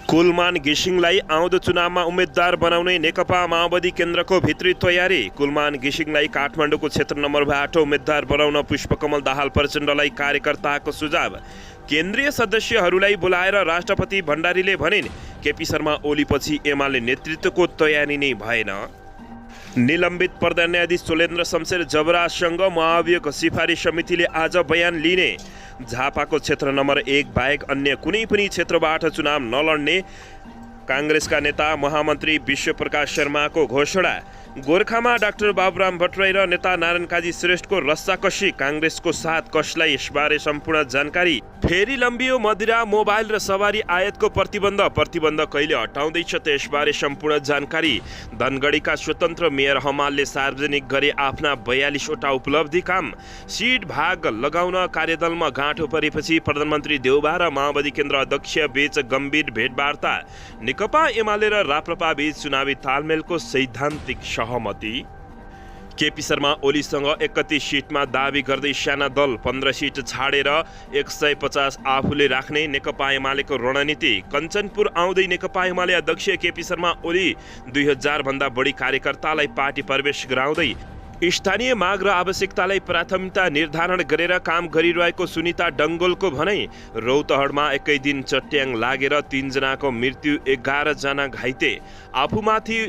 कुलमान घिसिङलाई आउँदो चुनावमा उम्मेद्वार बनाउने नेकपा माओवादी केन्द्रको भित्री तयारी। कुलमान घिसिङलाई काठमाडौँको क्षेत्र नम्बर 8 उम्मेद्वार बनाउन पुष्पकमल दाहाल प्रचण्डलाई कार्यकर्ताको सुझाव। केन्द्रीय सदस्यहरूलाई बोलाएर राष्ट्रपति भण्डारीले भनिन् केपी शर्मा ओलीपछि एमाले नेतृत्वको तयारी नै भएन। निलम्बित प्रधान न्यायाधीश सोलेन्द्र शमशेर जबराजसँग महाभियोग सिफारिस समितिले आज बयान लिने। झापाको क्षेत्र नम्बर 1 बाहेक अन्य कुनै पनि क्षेत्रबाट चुनाव नलड्ने काङ्ग्रेसका नेता महामन्त्री विश्वप्रकाश शर्माको घोषणा। गोर्खामा डाक्टर बाबुराम भट्टराई र नेता नारायण काजी श्रेष्ठको रस्साकसी। काङ्ग्रेसको साथ कसलाई यसबारे सम्पूर्ण जानकारी। फेरि लम्बियो मदिरा मोबाइल र सवारी आयातको प्रतिबन्ध कहिले हटाउँदैछ त्यसबारे सम्पूर्ण जानकारी। धनगढीका स्वतन्त्र मेयर हमालले सार्वजनिक गरे आफ्ना 42वटा उपलब्धि काम। सिट भाग लगाउन कार्यदलमा गाँठो परेपछि प्रधानमन्त्री देउबा र माओवादी केन्द्र अध्यक्ष बीच गम्भीर भेटवार्ता। नेकपा एमाले र राप्रपा बीच चुनावी तालमेलको सैद्धान्तिक सहमति। केपी शर्मा ओलीसँग 31 सिटमा दाबी गर्दै साना दल 15 सिट छाडेर 150 आफूले राख्ने नेकपा एमालेको रणनीति। कञ्चनपुर आउँदै नेकपा एमाले अध्यक्ष केपी शर्मा ओली 2000 भन्दा बढी कार्यकर्तालाई पार्टी प्रवेश गराउँदै स्थानीय माग र आवश्यकतालाई प्राथमिकता निर्धारण गरेर काम गरिरहेको सुनिता डङ्गोलको भनाइ। रौतहटमा एकै दिन चट्याङ लागेर 3 जनाको मृत्यु, 11 जना घाइते। आफूमाथि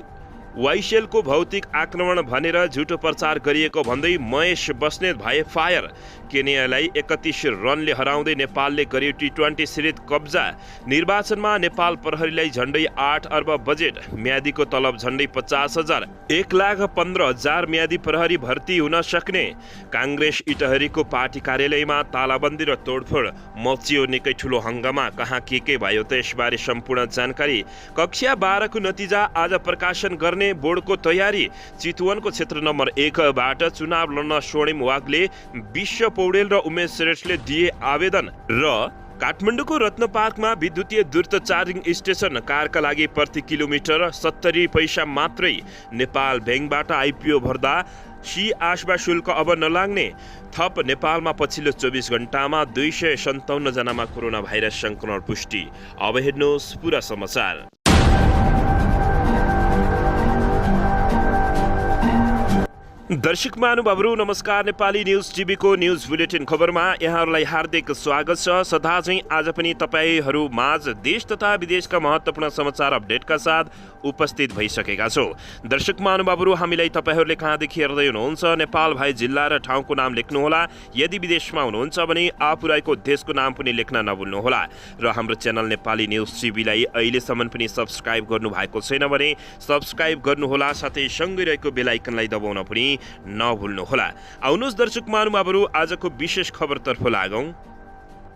वाइसेलको भौतिक आक्रमण भनेर झुटो प्रचार गरिएको भन्दै महेश बस्नेत भए फायर। केन्यालाई 31 रनले हराउँदै नेपालले गर्यो T20 सिरिज कब्जा। निर्वाचनमा नेपाल प्रहरीलाई झण्डै 8 अर्ब बजेट। म्यादीको तलब झण्डै 50,000। 1,15,000 म्यादी प्रहरी भर्ती हुन सक्ने। काङ्ग्रेस इटहरीको पार्टी कार्यालयमा तालाबन्दी र तोडफोड मचियो निकै ठुलो हङ्गामा। कहाँ के भयो त्यसबारे सम्पूर्ण जानकारी। कक्षा 12 को नतिजा आज प्रकाशन गर्ने बोर्डको तयारी। चितवनको क्षेत्र नम्बर 1 बाट चुनाव लड्न स्वर्णिम वाग्ले, विश्व पौडेल र उमेश श्रेष्ठले दिए आवेदन। र काठमाडौँको रत्न पार्कमा विद्युतीय द्रुत चार्जिङ स्टेसन। कारका लागि प्रति किलोमिटर 70 पैसा मात्रै। नेपाल ब्याङ्कबाट आइपिओ भर्दा आसवा शुल्क अब नलाग्ने। थप नेपालमा पछिल्लो 24 घण्टामा 257 जनामा कोरोना भाइरस संक्रमण पुष्टि। अब हेर्नुहोस् पुरा समाचार। दर्शक महानुभावहरू नमस्कार। नेपाली न्युज टिभीको न्युज बुलेटिन खबरमा यहाँहरूलाई हार्दिक स्वागत छ। सदा चाहिँ आज पनि तपाईहरू माझ देश तथा विदेशका महत्त्वपूर्ण समाचार अपडेटका साथ उपस्थित भइसकेका छौँ। दर्शक महानुभावहरू हामीलाई तपाईहरूले कहाँदेखि हेर्दै हुनुहुन्छ नेपाल भए जिल्ला र ठाउँको नाम लेख्नुहोला। यदि विदेशमा हुनुहुन्छ भने आफू रहेको देशको नाम पनि लेख्न नभुल्नुहोला। र हाम्रो च्यानल नेपाली न्युज टिभीलाई अहिलेसम्म पनि सब्स्क्राइब गर्नुभएको छैन भने सब्स्क्राइब गर्नुहोला। साथै सँगै रहेको बेल आइकनलाई दबाउन पनि नभुल्नुहोला। आउनुहोस् दर्शक महानुभावहरू आजको विशेष खबरतर्फ लागौं।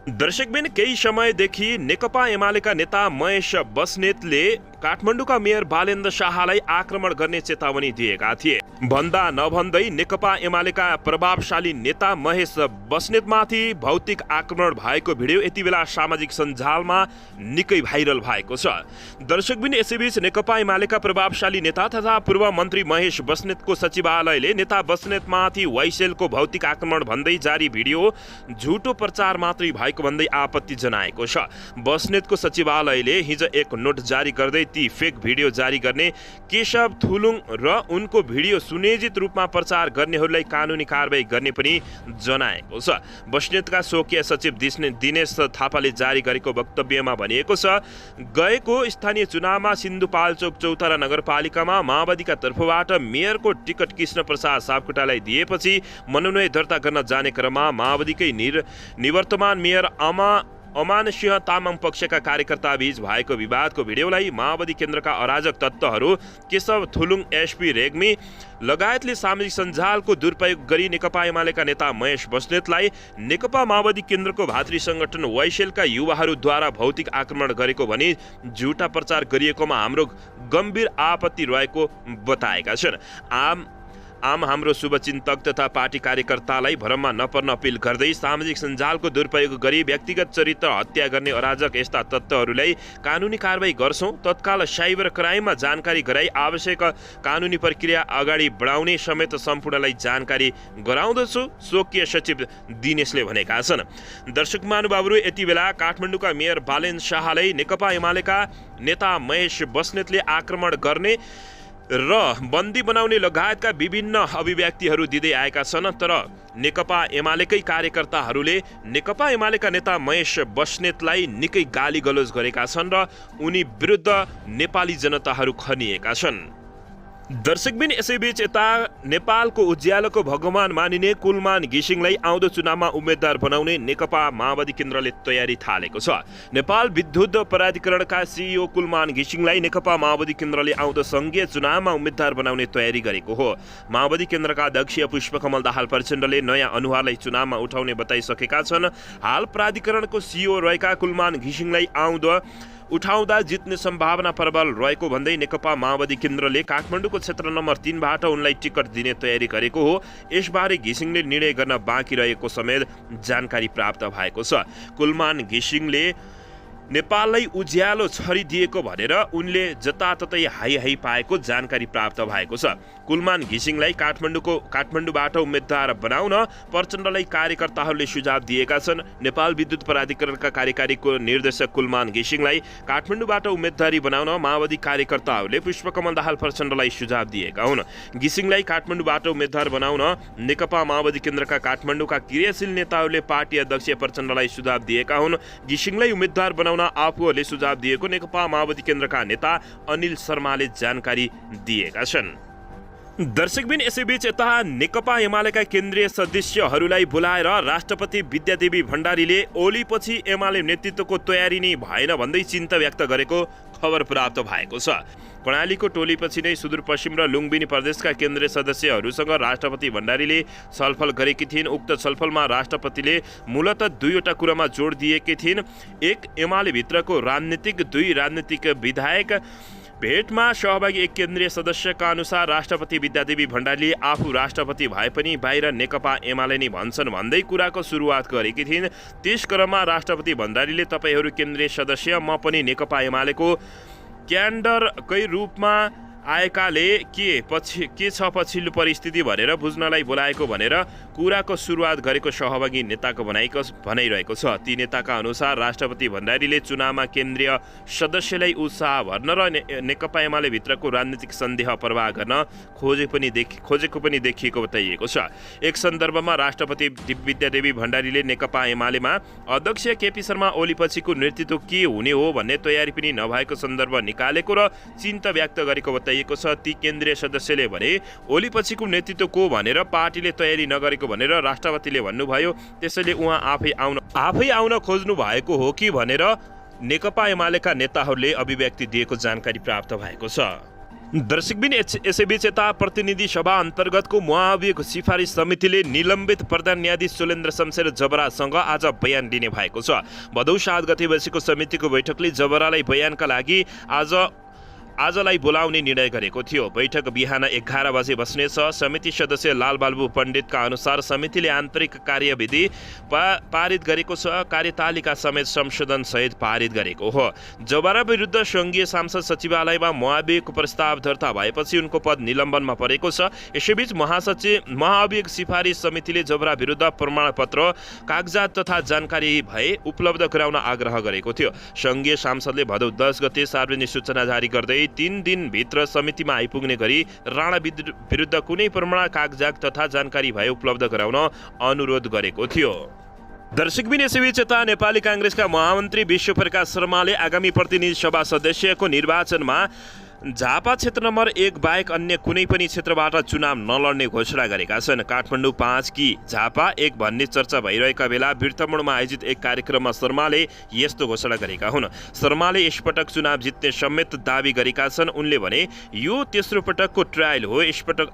दर्शकबिन केही समयदेखि नेकपा एमालेका नेता महेश बस्नेतले काठमाडौँका मेयर बालेन्द्र शाहलाई आक्रमण गर्ने चेतावनी दिएका थिए। भन्दा नभन्दै नेकपा एमालेका प्रभावशाली नेता महेश बस्नेतमाथि भौतिक आक्रमण भएको भिडियो यति बेला सामाजिक सञ्जालमा निकै भाइरल भएको छ। दर्शकबिन यसैबीच नेकपा एमालेका प्रभावशाली नेता तथा पूर्व मन्त्री महेश बस्नेतको सचिवालयले नेता बस्नेतमाथि वाइसेलको भौतिक आक्रमण भन्दै जारी भिडियो झुटो प्रचार मात्रै भएको भन्दै आपत्ति जनाएको छ। बस्नेतको सचिवालयले हिजो एक नोट जारी गर्दै ती फेक भिडियो जारी गर्ने केशव थुलुङ र उनको भिडियो सुनियोजित रूपमा प्रचार गर्नेहरूलाई कानुनी कारबाही गर्ने पनि जनाएको छ। बस्नेतका स्वकीय सचिव दिनेश थापाले जारी गरेको वक्तव्यमा भनिएको छ, गएको स्थानीय चुनावमा सिन्धुपाल्चोक चौतारा नगरपालिकामा माओवादीका तर्फबाट मेयरको टिकट कृष्ण प्रसाद सापकोटालाई दिएपछि मनोनयन दर्ता गर्न जाने क्रममा माओवादीकै निवर्तमान मेयर अमान सिंह तामाङ पक्षका कार्यकर्ता बीच भएको विवादको भिडियोलाई माओवादी केन्द्रका अराजक तत्त्वहरू केशव थुलुङ, एसपी रेग्मी लगायतले सामाजिक सञ्जालको दुरुपयोग गरी नेकपा एमालेका नेता महेश बस्नेतलाई नेकपा माओवादी केन्द्रको भातृ संगठन वाइसेलका युवाहरूद्वारा भौतिक आक्रमण गरेको भनी झुटा प्रचार गरिएकोमा हाम्रो गम्भीर आपत्ति रहेको बताएका छन्। आम हाम्रो शुभचिन्तक तथा पार्टी कार्यकर्तालाई भ्रममा नपर्न अपिल गर्दै सामाजिक सञ्जालको दुरुपयोग गरी व्यक्तिगत चरित्र हत्या गर्ने अराजक यस्ता तत्त्वहरूलाई कानुनी कारबाही गर्छौं। तत्काल साइबर क्राइममा जानकारी गराई आवश्यक कानुनी प्रक्रिया अगाडि बढाउने समेत सम्पूर्णलाई जानकारी गराउँदछु, स्वकीय सचिव दिनेशले भनेका छन्। दर्शक महानुभावहरू, यति बेला काठमाडौँका मेयर बालेन शाहलाई नेकपा एमालेका नेता महेश बस्नेतले आक्रमण गर्ने र बन्दी बनाउने लगायतका विभिन्न अभिव्यक्तिहरू दिँदै आएका छन्। तर नेकपा एमालेकै कार्यकर्ताहरूले नेकपा एमालेका नेता महेश बस्नेतलाई निकै गाली गलोज गरेका छन् र उनी विरुद्ध नेपाली जनताहरू खनिएका छन्। दर्शकबिन, यसैबीच यता नेपालको उज्यालोको भगवान मानिने कुलमान घिसिङलाई आउँदो चुनावमा उम्मेद्वार बनाउने नेकपा माओवादी केन्द्रले तयारी थालेको छ। नेपाल विद्युत प्राधिकरणका सिइओ कुलमान घिसिङलाई नेकपा माओवादी केन्द्रले आउँदो संघीय चुनावमा उम्मेद्वार बनाउने तयारी गरेको हो। माओवादी केन्द्रका अध्यक्ष पुष्पकमल दाहाल प्रचण्डले नयाँ अनुहारलाई चुनावमा उठाउने बताइसकेका छन्। हाल प्राधिकरणको सिइओ रहेका कुलमान घिसिङलाई उठाउँदा जित्ने सम्भावना प्रबल रहेको भन्दै नेकपा माओवादी केन्द्रले काठमाडौँको क्षेत्र नम्बर 3 बाट उनलाई टिकट दिने तयारी गरेको हो। यसबारे घिसिङले निर्णय गर्न बाँकी रहेको समेत जानकारी प्राप्त भएको छ। कुलमान घिसिङले नेपाललाई उज्यालो छरिदिएको भनेर उनले जताततै हाई हाई पाएको जानकारी प्राप्त भएको छ। कुलमान घिसिङलाई काठमाडौँबाट उम्मेद्वार बनाउन प्रचण्डलाई कार्यकर्ताहरूले सुझाव दिएका छन्। नेपाल विद्युत प्राधिकरणका कार्यकारीको निर्देशक कुलमान घिसिङलाई काठमाडौँबाट उम्मेदवारी बनाउन माओवादी कार्यकर्ताहरूले पुष्पकमल दाहाल प्रचण्डलाई सुझाव दिएका हुन्। घिसिङलाई काठमाडौँबाट उम्मेद्वार बनाउन नेकपा माओवादी केन्द्रका काठमाडौँका क्रियाशील नेताहरूले पार्टी अध्यक्ष प्रचण्डलाई सुझाव दिएका हुन्। घिसिङलाई उम्मेद्वार बनाउन आफूहरूले सुझाव दिएको नेकपा माओवादी केन्द्रका नेता अनिल शर्माले जानकारी दिएका छन्। दर्शकबिन, यसैबीच यता नेकपा एमालेका केन्द्रीय सदस्यहरूलाई बोलाएर राष्ट्रपति विद्यादेवी भण्डारीले ओलीपछि एमाले नेतृत्वको तयारी नै भएन भन्दै चिन्ता व्यक्त गरेको खबर प्राप्त भएको छ। कर्णालीको टोलीपछि नै सुदूरपश्चिम र लुम्बिनी प्रदेशका केन्द्रीय सदस्यहरूसँग राष्ट्रपति भण्डारीले छलफल गरेकी थिइन्। उक्त छलफलमा राष्ट्रपतिले मूलतः दुईवटा कुरामा जोड दिएकी थिइन्। एक, एमाले भित्रको राजनीतिक, दुई, राजनीतिक विधायक भेटमा सहभागी एक केन्द्रीय सदस्यका अनुसार राष्ट्रपति विद्यादेवी भण्डारीले आफू राष्ट्रपति भए पनि बाहिर नेकपा एमाले नै भन्छन् भन्दै कुराको सुरुवात गरेकी थिइन्। त्यस क्रममा राष्ट्रपति भण्डारीले तपाईहरू केन्द्रीय सदस्य, म पनि नेकपा एमालेको क्याडरकै रूपमा आएकाले के छ पछिल्लो परिस्थिति भनेर बुझ्नलाई बोलाएको भनेर कुराको सुरुवात गरेको सहभागी नेताको भनाइरहेको छ। ती नेताका अनुसार राष्ट्रपति भण्डारीले चुनावमा केन्द्रीय सदस्यलाई उत्साह भर्न र नेकपा एमाले भित्रको राजनीतिक सन्देह प्रवाह गर्न खोजेको पनि देखिएको बताइएको छ। एक सन्दर्भमा राष्ट्रपति विद्यादेवी भण्डारीले नेकपा एमालेमा अध्यक्ष केपी शर्मा ओलीपछिको नेतृत्व के हुने हो भन्ने तयारी पनि नभएको सन्दर्भ निकालेको र चिन्ता व्यक्त गरेको बताइएको छ। ती केन्द्रीय सदस्यले भने ओलीपछिको नेतृत्व को भनेर पार्टीले तयारी नगरेको भनेर राष्ट्रपतिले भन्नुभयो। त्यसैले उहाँ आफै आउन खोज्नु भएको हो कि भनेर नेकपा एमालेका नेताहरूले अभिव्यक्ति दिएको जानकारी प्राप्त भएको छ। दर्शकबिन, यसैबीच यता प्रतिनिधि सभा अन्तर्गतको महाभियोग सिफारिस समितिले निलम्बित प्रधान न्यायाधीश सुलेन्द्र शमशेर जबरासँग आज बयान दिने भएको छ। भदौ 7 गते बसेको समितिको बैठकले जबरालाई बयानका लागि आजलाई बोलाउने निर्णय गरेको थियो। बैठक बिहान 11 बजे बस्नेछ। समिति सदस्य लालबाबु पण्डितका अनुसार समितिले आन्तरिक कार्यविधि पारित गरेको छ, कार्यतालिका समेत संशोधन सहित पारित गरेको हो। जबरा विरुद्ध संघीय सांसद सचिवालयमा महाभियोगको प्रस्ताव दर्ता भएपछि उनको पद निलम्बनमा परेको छ। यसैबीच महाभियोग सिफारिस समितिले जबरा विरुद्ध प्रमाणपत्र, कागजात तथा जानकारी भए उपलब्ध गराउन आग्रह गरेको थियो। संघीय सांसदले भदौ 10 गते सार्वजनिक सूचना जारी गर्दै 3 दिनभित्र समितिमा आइपुग्ने गरी राणा विरुद्ध कुनै प्रमाण, कागजात तथा जानकारी भए उपलब्ध गराउन अनुरोध गरेको थियो। दर्शकबिन, यसैबीच यता नेपाली काङ्ग्रेसका महामन्त्री विश्वप्रकाश शर्माले आगामी प्रतिनिधि सभा सदस्यको निर्वाचनमा झापा क्षेत्र नम्बर 1 बाहेक अन्य कुनै पनि क्षेत्रबाट चुनाव नलड्ने घोषणा गरेका छन्। काठमाडौँ 5 कि झापा 1 भन्ने चर्चा भइरहेका बेला बिर्तमोडमा आयोजित एक कार्यक्रममा शर्माले यस्तो घोषणा गरेका हुन्। शर्माले यसपटक चुनाव जित्ने समेत दावी गरेका छन्। उनले भने यो तेस्रो पटकको ट्रायल हो, यसपटक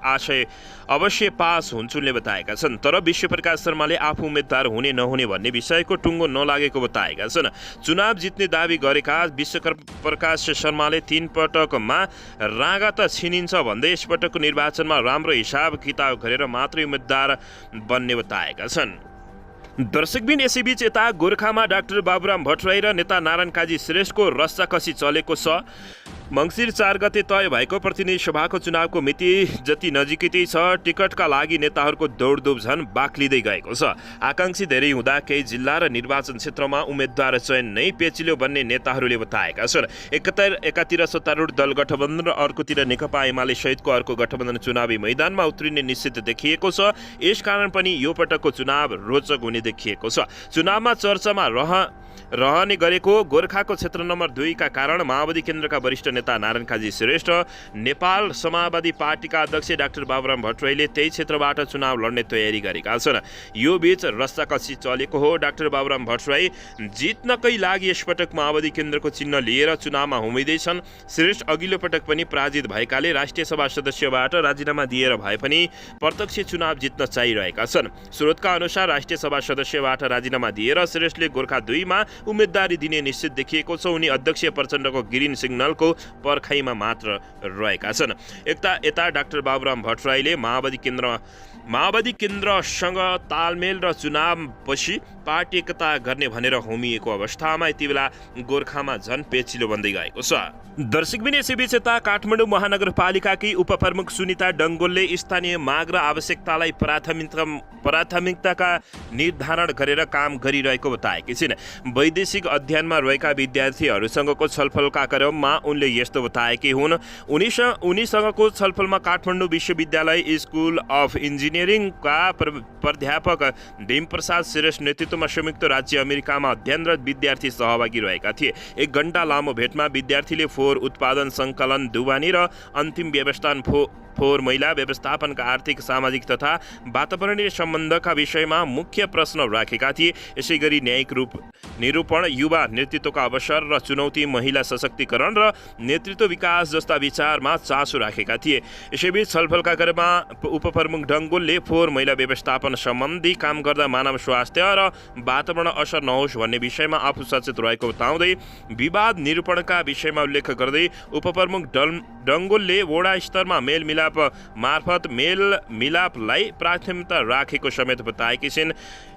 अवश्य पास हुन्छ उनले बताएका छन्। तर विश्वप्रकाश शर्माले आफू उम्मेद्वार हुने नहुने भन्ने विषयको टुङ्गो नलागेको बताएका छन्। चुनाव जित्ने दावी गरेका विश्वप्रकाश शर्माले 3 पटकमा रागा त छिनिन्छ भन्दै यसपटकको निर्वाचनमा राम्रो हिसाब किताब गरेर मात्रै उम्मेद्वार बन्ने बताएका छन्। दर्शकबिन यसैबीच यता गोर्खामा डाक्टर बाबुराम भट्टराई र नेता नारायण काजी श्रेष्ठको रस्साकसी चलेको छ। मङ्सिर 4 गते तय भएको प्रतिनिधि सभाको चुनावको मिति जति नजिकै छ, टिकटका लागि नेताहरूको दौडधुप झन् बाक्लिँदै गएको छ। आकाङ्क्षी धेरै हुँदा केही जिल्ला र निर्वाचन क्षेत्रमा उम्मेद्वार चयन नै पेचिलो बन्ने नेताहरूले बताएका छन्। एकातिर सत्तारूढ दल गठबन्धन र अर्कोतिर नेकपा एमाले सहितको अर्को गठबन्धन चुनावी मैदानमा उत्रिने निश्चित देखिएको छ। यसकारण पनि यो पटकको चुनाव रोचक हुने देखिएको छ। चुनावमा चर्चामा रहने गरेको गोर्खाको क्षेत्र नम्बर 2 का कारण माओवादी केन्द्रका वरिष्ठ नेता नारायण काजी श्रेष्ठ, नेपाल समाजवादी पार्टीका अध्यक्ष डाक्टर बाबुराम भट्टराईले त्यही क्षेत्रबाट चुनाव लड्ने तयारी गरेका छन्। यो बीच रस्साकसी चलेको हो। डाक्टर बाबुराम भट्टराई जित्नकै लागि यसपटक माओवादी केन्द्रको चिन्ह लिएर चुनावमा उम्मिँदैछन्। श्रेष्ठ अघिल्लो पटक पनि पराजित भएकाले राष्ट्रिय सभा सदस्यबाट राजीनामा दिएर भए पनि प्रत्यक्ष चुनाव जित्न चाहिरहेका छन्। स्रोतका अनुसार राष्ट्रिय सभा सदस्यबाट राजीनामा दिएर श्रेष्ठले गोर्खा 2 मा उम्मेदवारी दिने निश्चित देखिएको छ। उनी अध्यक्ष प्रचण्डको ग्रिन सिग्नलको पर्खाइमा मात्र रहेका छन्। यता डाक्टर बाबुराम भट्टराईले माओवादी केन्द्रसँग तालमेल र चुनावपछि पार्टी एकता गर्ने भनेर होमिएको अवस्थामा यति बेला गोर्खामा झन् पेचिलो बन्दै गएको छ। दर्शकबिन यसैबीच यता काठमाडौँ महानगरपालिकाकी उपप्रमुख सुनिता डङ्गोलले स्थानीय माग र आवश्यकतालाई प्राथमिकताका निर्धारण गरेर काम गरिरहेको बताएकी छिन्। वैदेशिक अध्ययनमा रहेका विद्यार्थीहरूसँगको छलफलका क्रममा उनले यस्तो बताएकी हुन्। उनीसँगको छलफलमा काठमाडौँ विश्वविद्यालय स्कुल अफ इन्जिनियरिङका प्राध्यापक भीमप्रसाद श्रेष्ठ नेतृत्वमा संयुक्त राज्य अमेरिकामा अध्ययनरत विद्यार्थी सहभागी रहेका थिए। 1 घण्टा लामो भेटमा विद्यार्थीले फोहोर उत्पादन, सङ्कलन, ढुवानी र अन्तिम व्यवस्थापन फोहोर मैला व्यवस्थापनका आर्थिक, सामाजिक तथा वातावरणीय सम्बन्धका विषयमा मुख्य प्रश्न राखेका थिए। यसैगरी न्यायिक निरूपण, युवा नेतृत्वका अवसर र चुनौती, महिला सशक्तिकरण र नेतृत्व विकास जस्ता विचारमा चासो राखेका थिए। यसैबीच छलफलका क्रममा उपप्रमुख डङ्गोलले फोहोर मैला व्यवस्थापन सम्बन्धी काम गर्दा मानव स्वास्थ्य र वातावरण असर नहोस् भन्ने विषयमा आफू सचेत रहेको बताउँदै विवाद निरूपणका विषयमा उल्लेख गर्दै उपप्रमुख डङ्गोलले वडा स्तरमा मेलमिलाप मार्फत मेलमिलापलाई प्राथमिकता राखेको समेत बताएकी छिन्।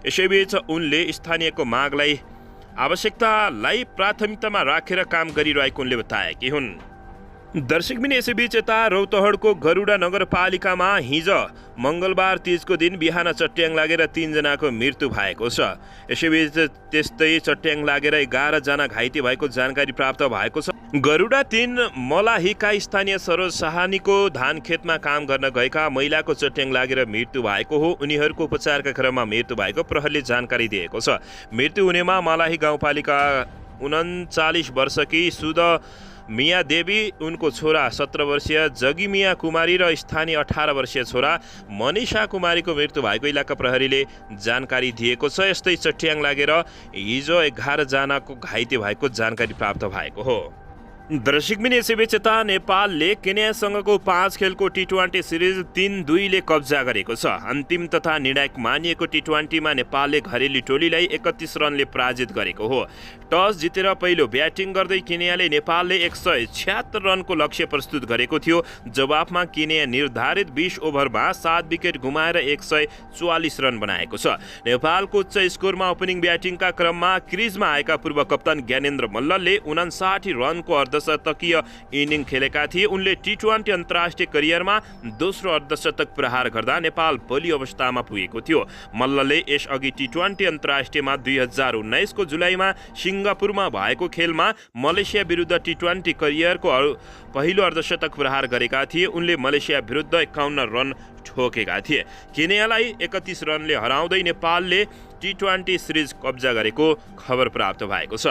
यसैबीच उनले स्थानीयको मागलाई आवश्यकतालाई प्राथमिकतामा राखेर काम गरिरहेको उनले बताएकी हुन्। दर्शकबिन यसैबीच यता रौतहटको गरुडा नगरपालिकामा हिजो मङ्गलबार तीजको दिन बिहान चट्याङ लागेर 3 जनाको मृत्यु भएको छ। यसैबीच त्यस्तै चट्याङ लागेर 11 जना घाइते भएको जानकारी प्राप्त भएको छ। गरुडा 3 मलाहीका स्थानीय सरोज साहानीको धान खेतमा काम गर्न गएका महिलाको चट्याङ लागेर मृत्यु भएको हो। उनीहरूको उपचारका क्रममा मृत्यु भएको प्रहरीले जानकारी दिएको छ। मृत्यु हुनेमा मलाही गाउँपालिका 39 वर्षकी सुध मिया देवी, उनको छोरा 17 वर्षीय जगी मिया कुमारी र स्थानीय 18 वर्षीय छोरा मनिषा कुमारीको मृत्यु भएको इलाका प्रहरीले जानकारी दिएको छ। यस्तै चट्याङ लागेर हिजो 11 जनाको घाइते भएको जानकारी प्राप्त भएको हो। दर्शकबिन यसैबीच यता नेपालले केन्यासँगको 5 खेलको T20 सिरिज 3-2 कब्जा गरेको छ। अन्तिम तथा निर्णायक मानिएको T20मा नेपालले घरेलु टोलीलाई 31 रनले पराजित गरेको हो। टस जितेर पहिलो ब्याटिङ गर्दै केन्याले नेपालले 176 रनको लक्ष्य प्रस्तुत गरेको थियो। जवाफमा केन्या निर्धारित 20 ओभरमा 7 विकेट गुमाएर 144 रन बनाएको छ। नेपालको उच्च स्कोरमा ओपनिङ ब्याटिङका क्रममा क्रिजमा आएका पूर्व कप्तान ज्ञानेन्द्र मल्लले 59 रनको अर्धशतकीय इनिङ खेलेका थिए। उनले T20 अन्तर्राष्ट्रिय करियरमा दोस्रो अर्धशतक प्रहार गर्दा नेपाल बलियो अवस्थामा पुगेको थियो। मल्लले यसअघि T20 अन्तर्राष्ट्रियमा 2019 को जुलाईमा सिङ्गापुरमा भएको खेलमा मलेसिया विरुद्ध T20 करियरको पहिलो अर्धशतक प्रहार गरेका थिए। उनले मलेसिया विरुद्ध 51 रन ठोकेका थिए। केन्यालाई 31 रनले हराउँदै नेपालले T20 सिरिज कब्जा गरेको खबर प्राप्त भएको छ।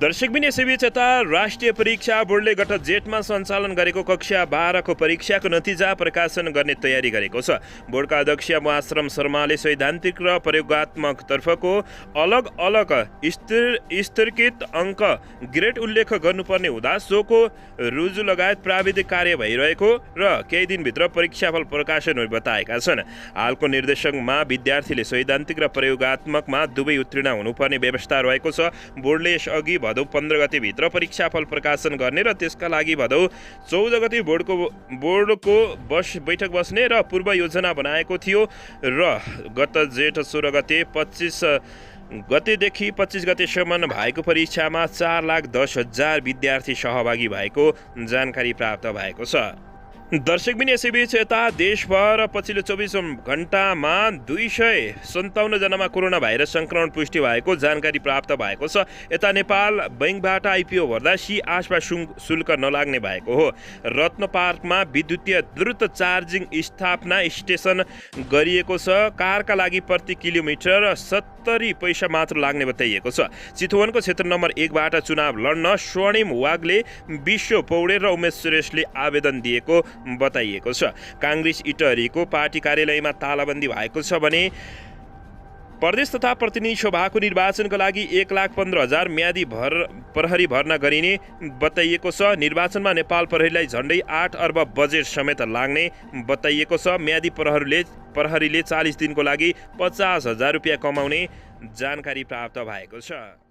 दर्शकबिन यसैबीच यता राष्ट्रिय परीक्षा बोर्डले गत जेठमा सञ्चालन गरेको कक्षा 12 को परीक्षाको नतिजा प्रकाशन गर्ने तयारी गरेको छ। बोर्डका अध्यक्ष महाश्रम शर्माले सैद्धान्तिक र प्रयोगात्मक तर्फको अलग अलग स्तरीकृत अङ्क ग्रेड उल्लेख गर्नुपर्ने हुँदा सोको रुजु लगायत प्राविधिक कार्य भइरहेको र केही दिनभित्र परीक्षाफल प्रकाशन हुने बताएका छन्। हालको निर्देशकमा विद्यार्थीले सैद्धान्तिक र प्रयोगात्मकमा दुवै उत्तीर्ण हुनुपर्ने व्यवस्था रहेको छ। बोर्डले यसअघि भदौ 15 गतेभित्र परीक्षाफल प्रकाशन गर्ने र त्यसका लागि भदौ 14 गते बोर्डको बैठक बस्ने र पूर्व योजना बनाएको थियो र गत जेठ 16 गते 25 गतेदेखि 25 गतेसम्म भएको परीक्षामा 4,10,000 विद्यार्थी सहभागी भएको जानकारी प्राप्त भएको छ। दर्शकबिन यसैबीच यता देशभर पछिल्लो 24 घण्टामा 257 जनामा कोरोना भाइरस संक्रमण पुष्टि भएको जानकारी प्राप्त भएको छ। यता नेपाल बैंकबाट आइपिओ भर्दा सी-8मा शुल्क नलाग्ने भएको हो। रत्न पार्कमा विद्युतीय द्रुत चार्जिङ स्थापना स्टेसन गरिएको छ। कारका लागि प्रति किलोमिटर 70 पैसा मात्र लाग्ने बताइएको छ। चितवनको क्षेत्र नम्बर 1बाट चुनाव लड्न स्वर्णिम वाग्ले, विश्व पौडेल र उमेश सुरेशले आवेदन दिएको बताइएको छ। काङ्ग्रेस इटहरीको पार्टी कार्यालयमा तालाबन्दी भएको छ भने प्रदेश तथा प्रतिनिधि सभाको निर्वाचनका लागि 1,15,000 म्यादी प्रहरी भर्ना गरिने बताइएको छ। निर्वाचनमा नेपाल प्रहरीलाई झन्डै 8 अर्ब बजेट समेत लाग्ने बताइएको छ। म्यादी प्रहरीले 40 दिनको लागि 50,000 रुपियाँ कमाउने जानकारी प्राप्त भएको छ।